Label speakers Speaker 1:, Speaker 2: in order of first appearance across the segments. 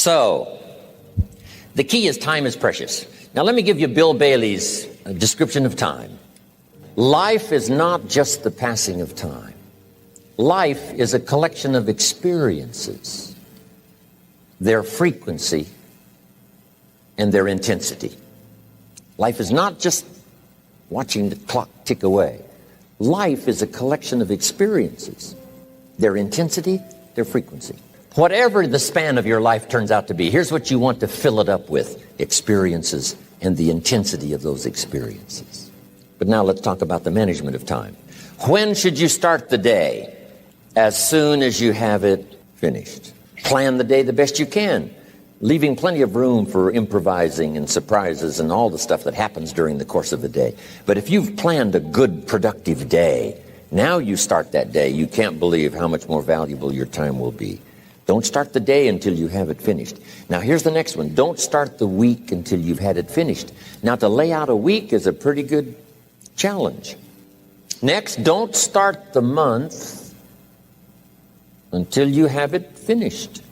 Speaker 1: So, the key is time is precious. Now let me give you Bill Bailey's description of time. Life is not just the passing of time. Life is a collection of experiences, their frequency, and their intensity. Life is not just watching the clock tick away. Life is a collection of experiences, their intensity, their frequency. Whatever the span of your life turns out to be, here's what you want to fill it up with: experiences and the intensity of those experiences. But now let's talk about the management of time. When should you start the day? As soon as you have it finished. Plan the day the best you can, leaving plenty of room for improvising and surprises and all the stuff that happens during the course of the day. But if you've planned a good, productive day, now you start that day, you can't believe how much more valuable your time will be. Don't start the day until you have it finished. Now here's the next one. Don't start the week until you've had it finished. Now to lay out a week is a pretty good challenge. Next, don't start the month until you have it finished.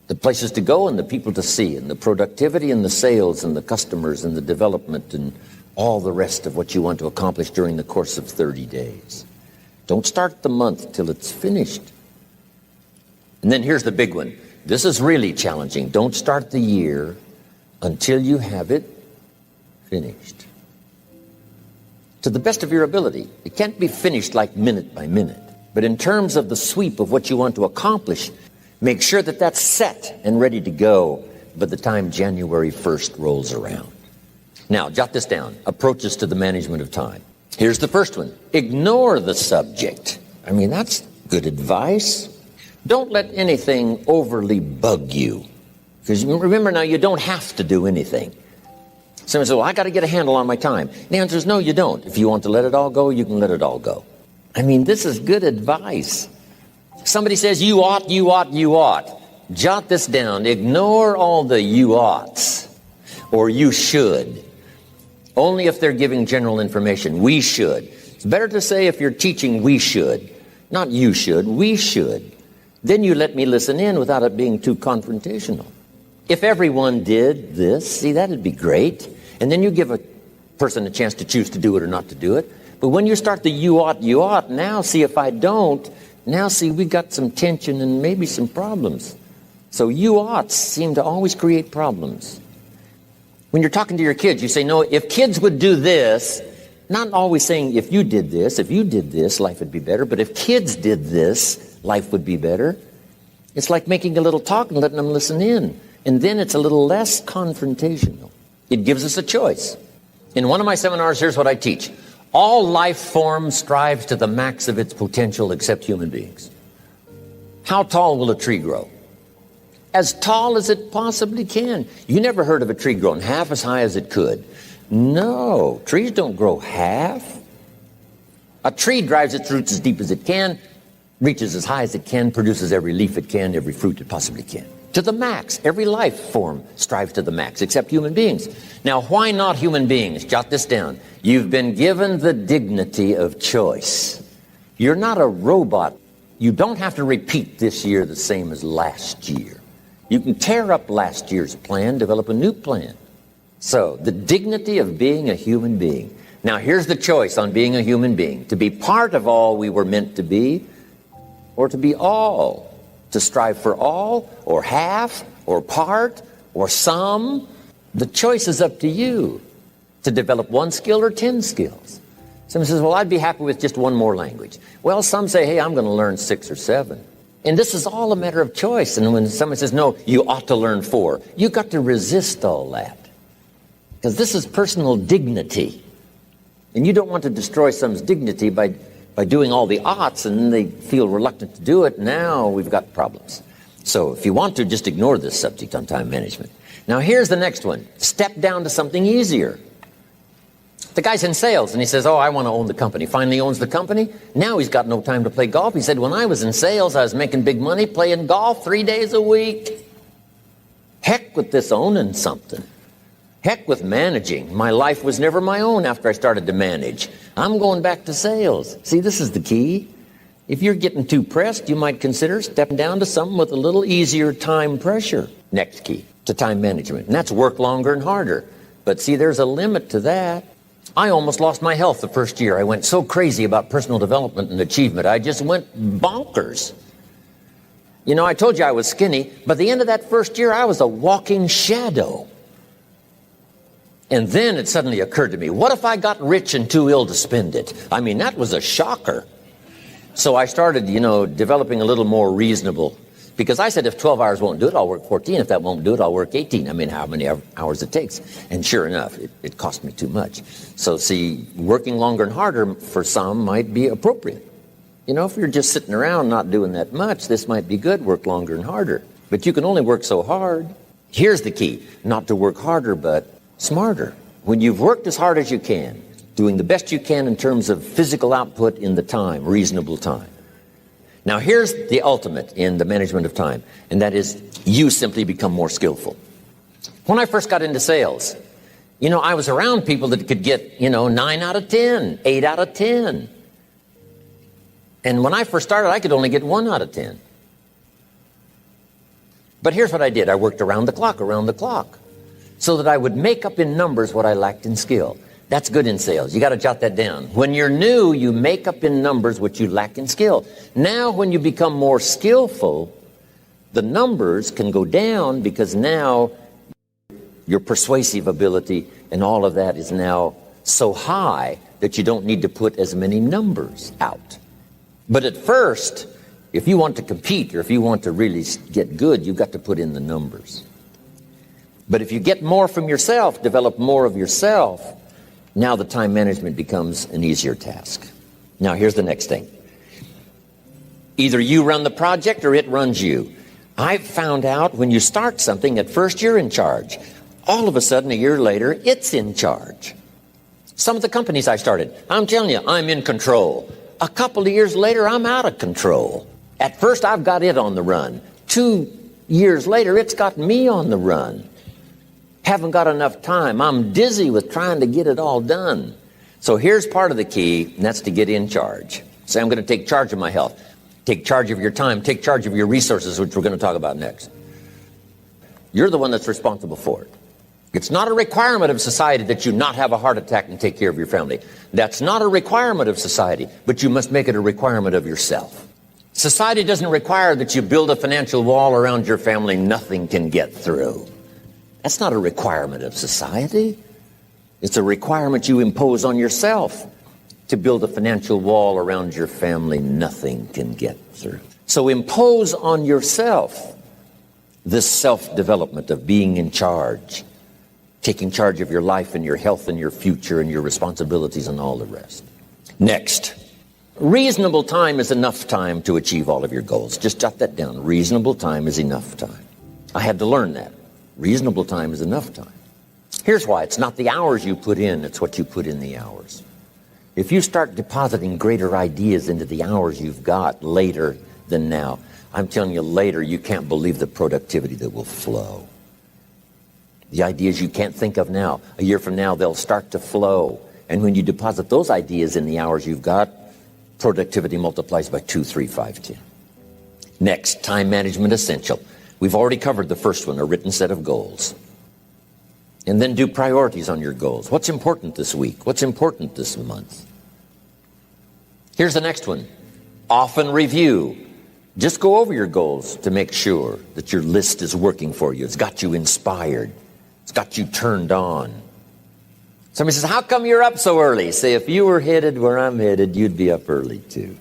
Speaker 1: The places to go and the people to see and the productivity and the sales and the customers and the development and all the rest of what you want to accomplish during the course of 30 days. Don't start the month till it's finished. And then here's the big one. This is really challenging. Don't start the year until you have it finished. To the best of your ability. It can't be finished like minute by minute. But in terms of the sweep of what you want to accomplish, make sure that that's set and ready to go by the time January 1st rolls around. Now, jot this down. Approaches to the management of time. Here's the first one. Ignore the subject. I mean, that's good advice. Don't let anything overly bug you. Because remember now, you don't have to do anything. Someone says, well, I got to get a handle on my time. The answer is no, you don't. If you want to let it all go, you can let it all go. I mean, this is good advice. Somebody says, you ought, you ought, you ought. Jot this down. Ignore all the you oughts or you should. Only if they're giving general information. We should. It's better to say if you're teaching, we should. Not you should, we should. Then you let me listen in without it being too confrontational. If everyone did this, see, that'd be great. And then you give a person a chance to choose to do it or not to do it. But when you start the you ought, now see if I don't, now see we got some tension and maybe some problems. So you oughts seem to always create problems. When you're talking to your kids, you say, no, if kids would do this, not always saying if you did this, life would be better. But if kids did this, life would be better. It's like making a little talk and letting them listen in. And then it's a little less confrontational. It gives us a choice. In one of my seminars, here's what I teach. All life forms strives to the max of its potential except human beings. How tall will a tree grow? As tall as it possibly can. You never heard of a tree growing half as high as it could. No, trees don't grow half. A tree drives its roots as deep as it can, reaches as high as it can, produces every leaf it can, every fruit it possibly can. To the max. Every life form strives to the max, except human beings. Now, why not human beings? Jot this down. You've been given the dignity of choice. You're not a robot. You don't have to repeat this year the same as last year. You can tear up last year's plan, develop a new plan. So, the dignity of being a human being. Now, here's the choice on being a human being. To be part of all we were meant to be, or to be all. To strive for all, or half, or part, or some. The choice is up to you. To develop one skill or 10 skills. Someone says, well, I'd be happy with just one more language. Well, some say, hey, I'm going to learn 6 or 7. And this is all a matter of choice. And when someone says, no, you ought to learn 4, you've got to resist all that. Because this is personal dignity. And you don't want to destroy someone's dignity by doing all the oughts, and then they feel reluctant to do it. Now we've got problems. So if you want to, just ignore this subject on time management. Now here's the next one. Step down to something easier. The guy's in sales, and he says, oh, I want to own the company. Finally owns the company. Now he's got no time to play golf. He said, when I was in sales, I was making big money playing golf 3 days a week. Heck with this owning something. Heck with managing. My life was never my own after I started to manage. I'm going back to sales. See, this is the key. If you're getting too pressed, you might consider stepping down to something with a little easier time pressure. Next key to time management, and that's work longer and harder. But see, there's a limit to that. I almost lost my health the first year. I went so crazy about personal development and achievement. I just went bonkers. You know, I told you I was skinny, but at the end of that first year, I was a walking shadow. And then it suddenly occurred to me, what if I got rich and too ill to spend it? I mean, that was a shocker. So I started, developing a little more reasonable, because I said, if 12 hours won't do it, I'll work 14. If that won't do it, I'll work 18. I mean, how many hours it takes. And sure enough, it cost me too much. So see, working longer and harder for some might be appropriate. If you're just sitting around not doing that much, this might be good, work longer and harder. But you can only work so hard. Here's the key, not to work harder, but smarter. When you've worked as hard as you can, doing the best you can in terms of physical output in the time, reasonable time. Now here's the ultimate in the management of time, and that is you simply become more skillful. When I first got into sales, I was around people that could get, 9 out of 10, 8 out of 10. And when I first started, I could only get 1 out of 10. But here's what I did. I worked around the clock, so that I would make up in numbers what I lacked in skill. That's good in sales. You got to jot that down. When you're new, you make up in numbers what you lack in skill. Now, when you become more skillful, the numbers can go down because now your persuasive ability and all of that is now so high that you don't need to put as many numbers out. But at first, if you want to compete or if you want to really get good, you've got to put in the numbers. But if you get more from yourself, develop more of yourself, now the time management becomes an easier task. Now here's the next thing. Either you run the project or it runs you. I've found out when you start something, at first you're in charge. All of a sudden, a year later, it's in charge. Some of the companies I started, I'm telling you, I'm in control. A couple of years later, I'm out of control. At first, I've got it on the run. 2 years later, it's got me on the run. Haven't got enough time. I'm dizzy with trying to get it all done. So here's part of the key, and that's to get in charge. Say, I'm going to take charge of my health. Take charge of your time. Take charge of your resources, which we're going to talk about next. You're the one that's responsible for it. It's not a requirement of society that you not have a heart attack and take care of your family. That's not a requirement of society, but you must make it a requirement of yourself. Society doesn't require that you build a financial wall around your family nothing can get through. That's not a requirement of society. It's a requirement you impose on yourself to build a financial wall around your family nothing can get through. So impose on yourself this self-development of being in charge, taking charge of your life and your health and your future and your responsibilities and all the rest. Next, reasonable time is enough time to achieve all of your goals. Just jot that down. Reasonable time is enough time. I had to learn that. Reasonable time is enough time. Here's why. It's not the hours you put in, it's what you put in the hours. If you start depositing greater ideas into the hours you've got later than now, I'm telling you later, you can't believe the productivity that will flow. The ideas you can't think of now, a year from now, they'll start to flow. And when you deposit those ideas in the hours you've got, productivity multiplies by 2, 3, 5, 10. Next, time management essential. We've already covered the first one, a written set of goals. And then do priorities on your goals. What's important this week? What's important this month? Here's the next one. Often review. Just go over your goals to make sure that your list is working for you. It's got you inspired. It's got you turned on. Somebody says, how come you're up so early? Say, if you were headed where I'm headed, you'd be up early too.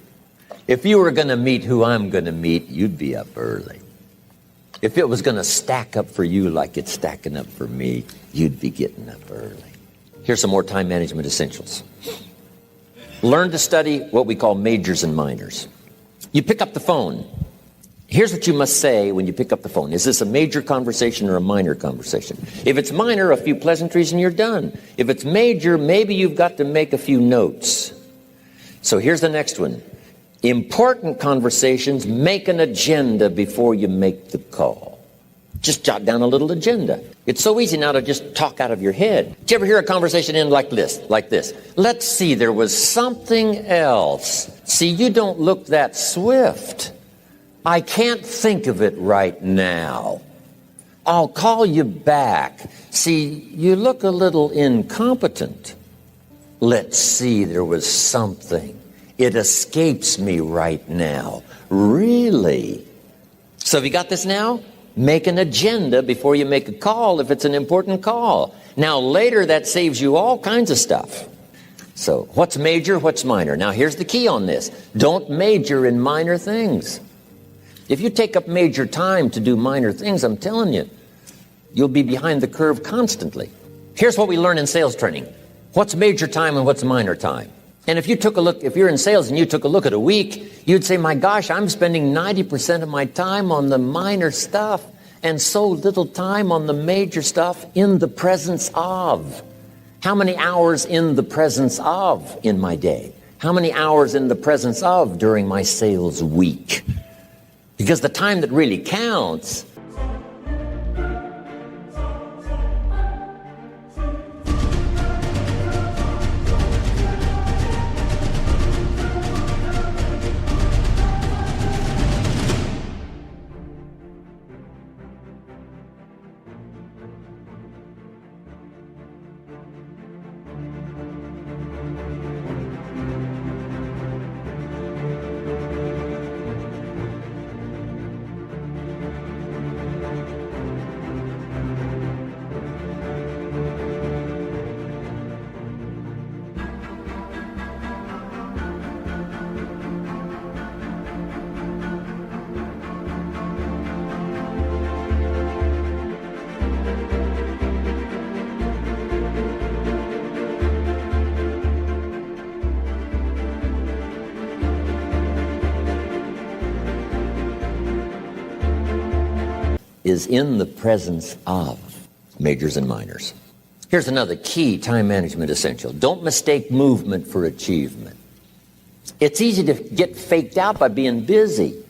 Speaker 1: If you were going to meet who I'm going to meet, you'd be up early. If it was going to stack up for you like it's stacking up for me, you'd be getting up early. Here's some more time management essentials. Learn to study what we call majors and minors. You pick up the phone. Here's what you must say when you pick up the phone. Is this a major conversation or a minor conversation? If it's minor, a few pleasantries and you're done. If it's major, maybe you've got to make a few notes. So here's the next one. Important conversations, make an agenda before you make the call. Just jot down a little agenda. It's so easy now to just talk out of your head. Did you ever hear a conversation end like this? Let's see, there was something else. See, you don't look that swift. I can't think of it right now. I'll call you back. See, you look a little incompetent. Let's see, there was something. It escapes me right now. Really? So have you got this now? Make an agenda before you make a call if it's an important call. Now later that saves you all kinds of stuff. So what's major, what's minor? Now here's the key on this. Don't major in minor things. If you take up major time to do minor things, I'm telling you, you'll be behind the curve constantly. Here's what we learn in sales training. What's major time and what's minor time? And if you took a look, if you're in sales and you took a look at a week, you'd say, my gosh, I'm spending 90% of my time on the minor stuff and so little time on the major stuff in the presence of. How many hours in the presence of in my day? How many hours in the presence of during my sales week? Because the time that really counts is in the presence of majors and minors. Here's another key time management essential. Don't mistake movement for achievement. It's easy to get faked out by being busy.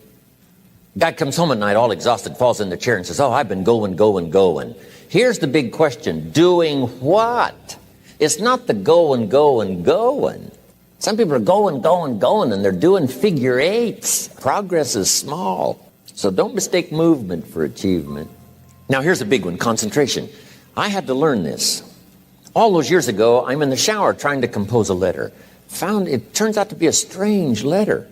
Speaker 1: Guy comes home at night all exhausted, falls in the chair and says, oh, I've been going. Here's the big question. Doing what? It's not the going. Some people are going, and they're doing figure eights. Progress is small. So don't mistake movement for achievement. Now here's a big one, concentration. I had to learn this. All those years ago, I'm in the shower trying to compose a letter. Found it turns out to be a strange letter.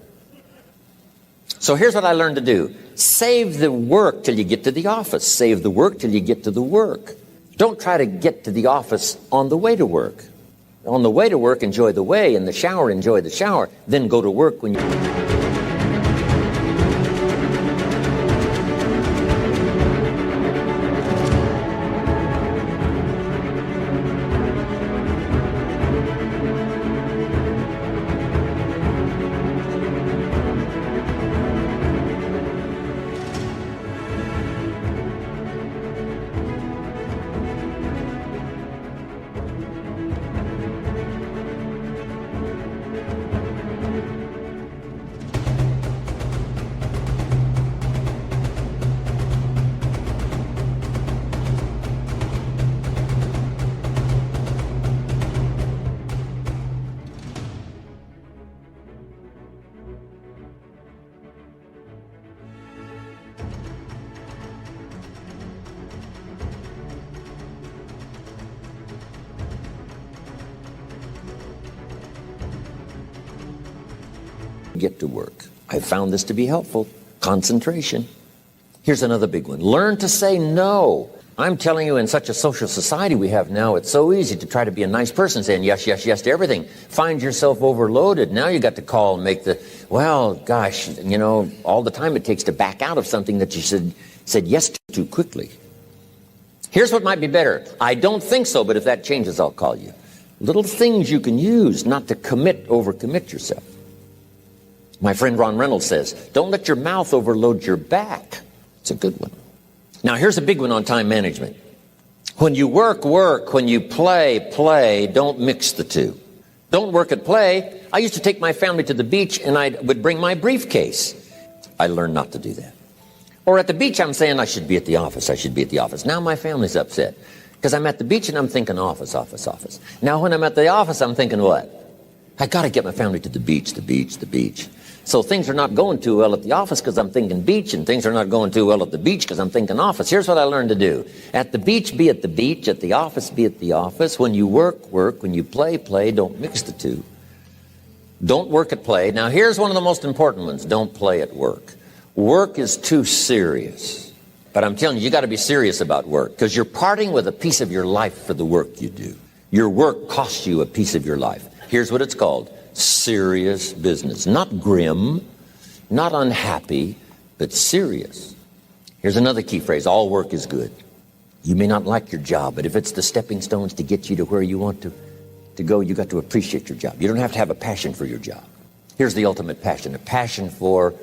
Speaker 1: So here's what I learned to do. Save the work till you get to the office. Save the work till you get to the work. Don't try to get to the office on the way to work. On the way to work, enjoy the way. In the shower, enjoy the shower. Then go to work when you... get to work. I found this to be helpful. Concentration. Here's another big one. Learn to say no. I'm telling you, in such a social society we have now, it's so easy to try to be a nice person saying yes to everything. Find yourself overloaded. Now you got to call and make the, well, gosh, you know, all the time it takes to back out of something that you said yes to too quickly. Here's what might be better. I don't think so, but if that changes, I'll call you. Little things you can use not to overcommit yourself. My friend Ron Reynolds says, don't let your mouth overload your back. It's a good one. Now, here's a big one on time management. When you work. When you play. Don't mix the two. Don't work at play. I used to take my family to the beach and I would bring my briefcase. I learned not to do that. Or at the beach, I'm saying I should be at the office. Now my family's upset because I'm at the beach and I'm thinking office. Now when I'm at the office, I'm thinking what? I got to get my family to the beach, the beach, the beach. So things are not going too well at the office because I'm thinking beach, and things are not going too well at the beach because I'm thinking office. Here's what I learned to do. At the beach, be at the beach. At the office, be at the office. When you work, work. When you play, play. Don't mix the two. Don't work at play. Now, here's one of the most important ones. Don't play at work. Work is too serious. But I'm telling you, you got to be serious about work because you're parting with a piece of your life for the work you do. Your work costs you a piece of your life. Here's what it's called. Serious business. Not grim, not unhappy, but serious. Here's another key phrase. All work is good. You may not like your job, but if it's the stepping stones to get you to where you want to go, you got to appreciate your job. You don't have to have a passion for your job. Here's the ultimate passion, a passion for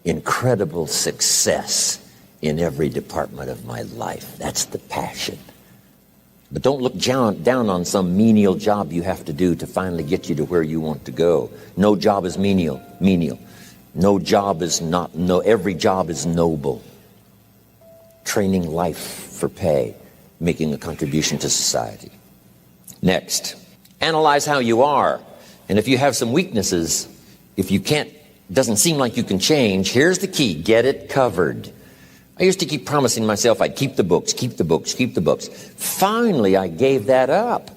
Speaker 1: incredible success in every department of my life. That's the passion. But don't look down on some menial job you have to do to finally get you to where you want to go. No job is menial. No job is not, every job is noble. Training life for pay, making a contribution to society. Next, analyze how you are. And if you have some weaknesses, if you doesn't seem like you can change, here's the key, get it covered. I used to keep promising myself I'd keep the books, keep the books, keep the books. Finally, I gave that up.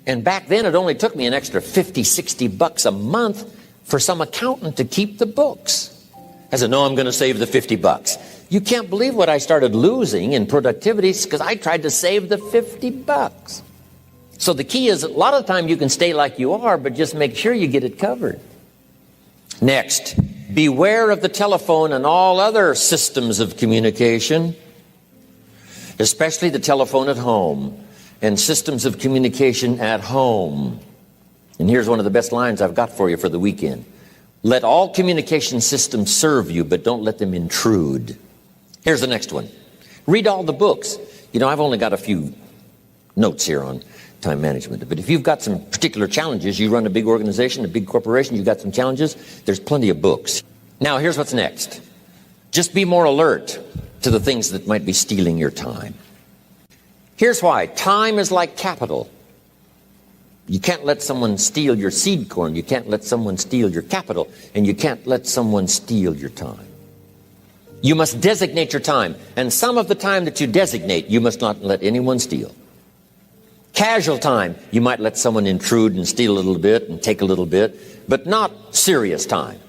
Speaker 1: And back then, it only took me an extra $50, $60 a month for some accountant to keep the books. I said, no, I'm going to save the $50. You can't believe what I started losing in productivity because I tried to save the $50. So the key is a lot of the time you can stay like you are, but just make sure you get it covered. Next, beware of the telephone and all other systems of communication, especially the telephone at home and systems of communication at home. And here's one of the best lines I've got for you for the weekend. Let all communication systems serve you, but don't let them intrude. Here's the next one. Read all the books. You know, I've only got a few notes here on time management. But if you've got some particular challenges, you run a big organization, a big corporation, you've got some challenges, there's plenty of books. Now, here's what's next. Just be more alert to the things that might be stealing your time. Here's why. Time is like capital. You can't let someone steal your seed corn. You can't let someone steal your capital. And you can't let someone steal your time. You must designate your time. And some of the time that you designate, you must not let anyone steal. Casual time, you might let someone intrude and steal a little bit and take a little bit, but not serious time.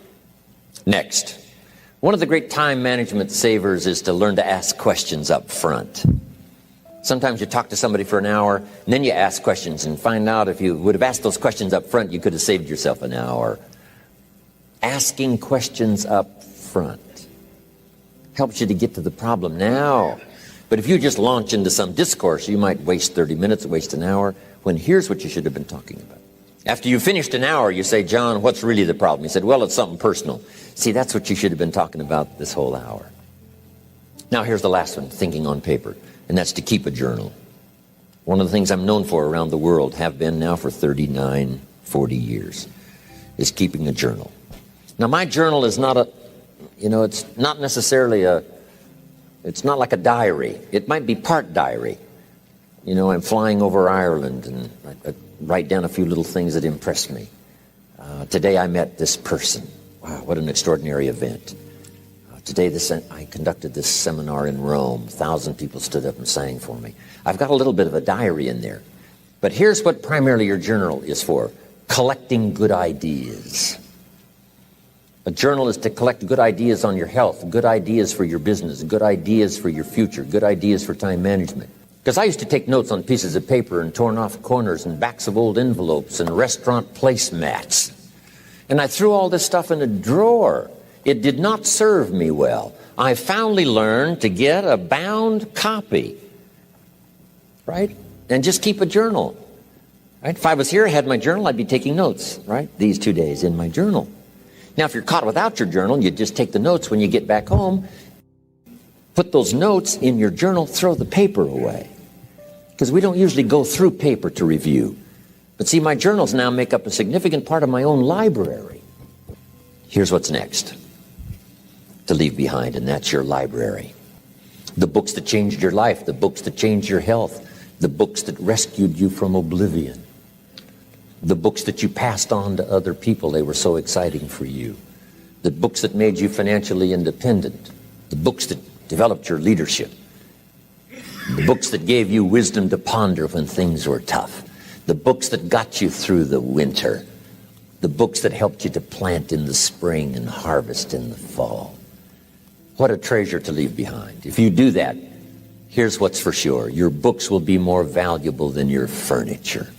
Speaker 1: Next, one of the great time management savers is to learn to ask questions up front. Sometimes you talk to somebody for an hour, and then you ask questions and find out if you would have asked those questions up front, you could have saved yourself an hour. Asking questions up front helps you to get to the problem now. But if you just launch into some discourse, you might waste 30 minutes, waste an hour, when here's what you should have been talking about. After you finished an hour, you say, John, what's really the problem? He said, well, it's something personal. See, that's what you should have been talking about this whole hour. Now, here's the last one, thinking on paper, and that's to keep a journal. One of the things I'm known for around the world, have been now for 39, 40 years, is keeping a journal. Now, my journal is not it's not necessarily it's not like a diary. It might be part diary. You know, I'm flying over Ireland and I write down a few little things that impress me. Today I met this person. Wow, what an extraordinary event. Today I conducted this seminar in Rome. 1,000 people stood up and sang for me. I've got a little bit of a diary in there. But here's what primarily your journal is for. Collecting good ideas. A journal is to collect good ideas on your health, good ideas for your business, good ideas for your future, good ideas for time management. Because I used to take notes on pieces of paper and torn off corners and backs of old envelopes and restaurant placemats. And I threw all this stuff in a drawer. It did not serve me well. I finally learned to get a bound copy, right? And just keep a journal, right? If I was here, I had my journal, I'd be taking notes, right? These 2 days in my journal. Now, if you're caught without your journal, you just take the notes when you get back home, put those notes in your journal, throw the paper away. Because we don't usually go through paper to review. But see, my journals now make up a significant part of my own library. Here's what's next to leave behind, and that's your library. The books that changed your life, the books that changed your health, the books that rescued you from oblivion. The books that you passed on to other people, they were so exciting for you. The books that made you financially independent. The books that developed your leadership. The books that gave you wisdom to ponder when things were tough. The books that got you through the winter. The books that helped you to plant in the spring and harvest in the fall. What a treasure to leave behind. If you do that, here's what's for sure. Your books will be more valuable than your furniture.